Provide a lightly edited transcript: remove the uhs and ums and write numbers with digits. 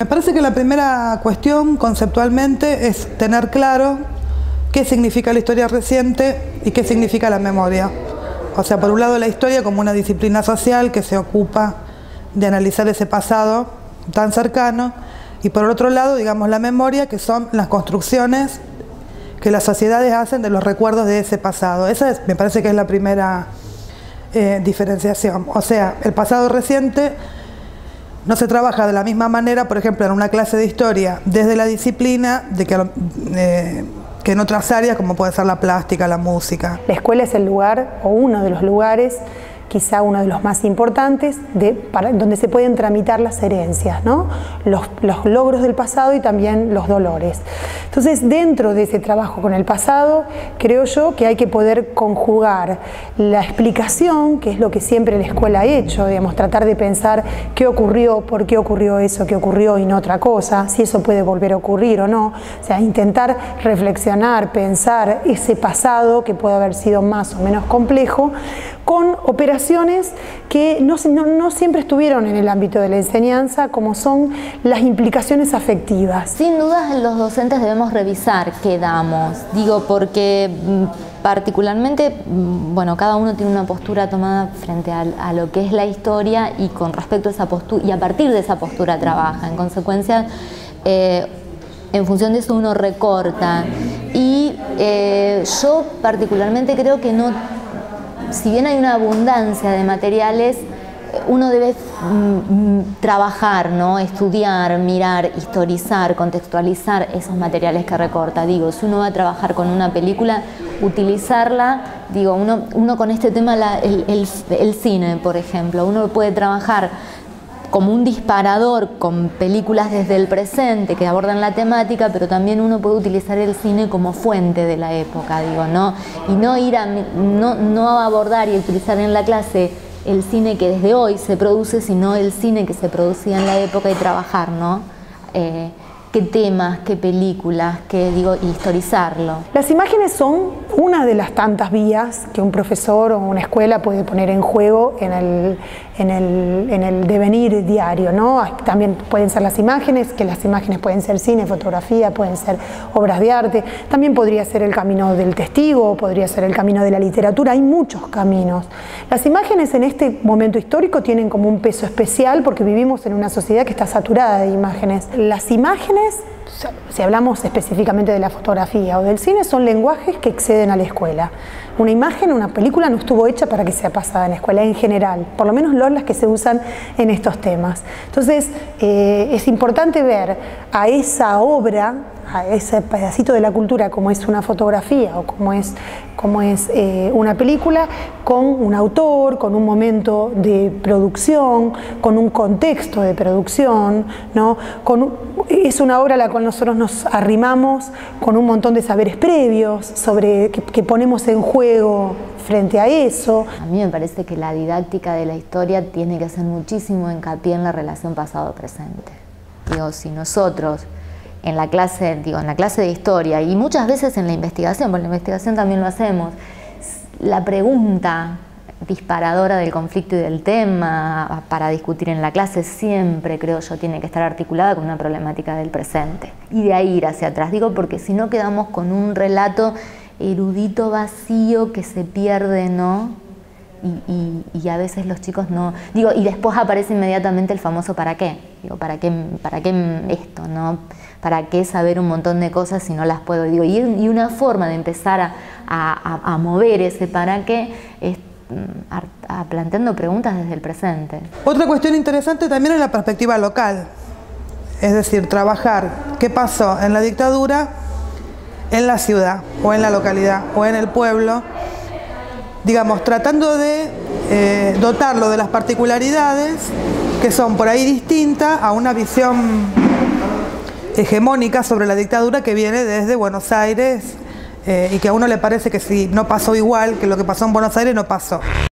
Me parece que la primera cuestión conceptualmente es tener claro qué significa la historia reciente y qué significa la memoria. O sea, por un lado la historia como una disciplina social que se ocupa de analizar ese pasado tan cercano, y por otro lado, digamos, la memoria, que son las construcciones que las sociedades hacen de los recuerdos de ese pasado. Esa me parece que es la primera diferenciación. O sea, el pasado reciente no se trabaja de la misma manera, por ejemplo, en una clase de historia, desde la disciplina, que en otras áreas, como puede ser la plástica, la música. La escuela es el lugar, o uno de los lugares, quizá uno de los más importantes, donde se pueden tramitar las herencias, ¿no? Los logros del pasado y también los dolores. Entonces, dentro de ese trabajo con el pasado, creo yo que hay que poder conjugar la explicación, que es lo que siempre la escuela ha hecho, digamos, tratar de pensar qué ocurrió, por qué ocurrió eso, qué ocurrió y no otra cosa, si eso puede volver a ocurrir o no. O sea, intentar reflexionar, pensar ese pasado que puede haber sido más o menos complejo, con operaciones que no siempre estuvieron en el ámbito de la enseñanza, como son las implicaciones afectivas. Sin dudas los docentes debemos revisar qué damos, digo, porque particularmente, bueno, cada uno tiene una postura tomada frente a lo que es la historia y con respecto a esa postura, y a partir de esa postura trabaja. En consecuencia, en función de eso uno recorta, y yo particularmente creo que no. Si bien hay una abundancia de materiales, uno debe trabajar, ¿no? Estudiar, mirar, historizar, contextualizar esos materiales que recorta. Digo, si uno va a trabajar con una película, utilizarla, digo, uno con este tema, el cine, por ejemplo, uno puede trabajar como un disparador con películas desde el presente que abordan la temática, pero también uno puede utilizar el cine como fuente de la época, digo, ¿no? Y no ir a no abordar y utilizar en la clase el cine que desde hoy se produce, sino el cine que se producía en la época, y trabajar, ¿no? Qué temas, qué películas, historizarlo. Las imágenes son una de las tantas vías que un profesor o una escuela puede poner en juego en el devenir diario, ¿no? También pueden ser las imágenes, que las imágenes pueden ser cine, fotografía, pueden ser obras de arte, también podría ser el camino del testigo, podría ser el camino de la literatura, hay muchos caminos. Las imágenes en este momento histórico tienen como un peso especial porque vivimos en una sociedad que está saturada de imágenes. Las imágenes, si hablamos específicamente de la fotografía o del cine, son lenguajes que exceden a la escuela. Una imagen, una película no estuvo hecha para que sea pasada en la escuela en general, por lo menos las que se usan en estos temas. Entonces, es importante ver a esa obra, a ese pedacito de la cultura como es una fotografía o como es una película, con un autor, con un momento de producción, con un contexto de producción, ¿no? Es una obra a la cual nosotros nos arrimamos con un montón de saberes previos que ponemos en juego frente a eso. A mí me parece que la didáctica de la historia tiene que hacer muchísimo hincapié en la relación pasado-presente. Digo, si nosotros en la clase de historia, y muchas veces en la investigación, porque en la investigación también lo hacemos, la pregunta disparadora del conflicto y del tema para discutir en la clase siempre, creo yo, tiene que estar articulada con una problemática del presente, y de ahí ir hacia atrás. Digo, porque si no quedamos con un relato erudito vacío que se pierde, ¿no? Y a veces los chicos no... Digo, y después aparece inmediatamente el famoso ¿para qué? Digo, ¿para qué esto, no? ¿Para qué saber un montón de cosas si no las puedo? Digo, y una forma de empezar a mover ese ¿para qué? Es planteando preguntas desde el presente. Otra cuestión interesante también es la perspectiva local. Es decir, trabajar qué pasó en la dictadura en la ciudad, o en la localidad, o en el pueblo, digamos, tratando de dotarlo de las particularidades que son por ahí distintas a una visión hegemónica sobre la dictadura que viene desde Buenos Aires, y que a uno le parece que si no pasó igual, que lo que pasó en Buenos Aires no pasó.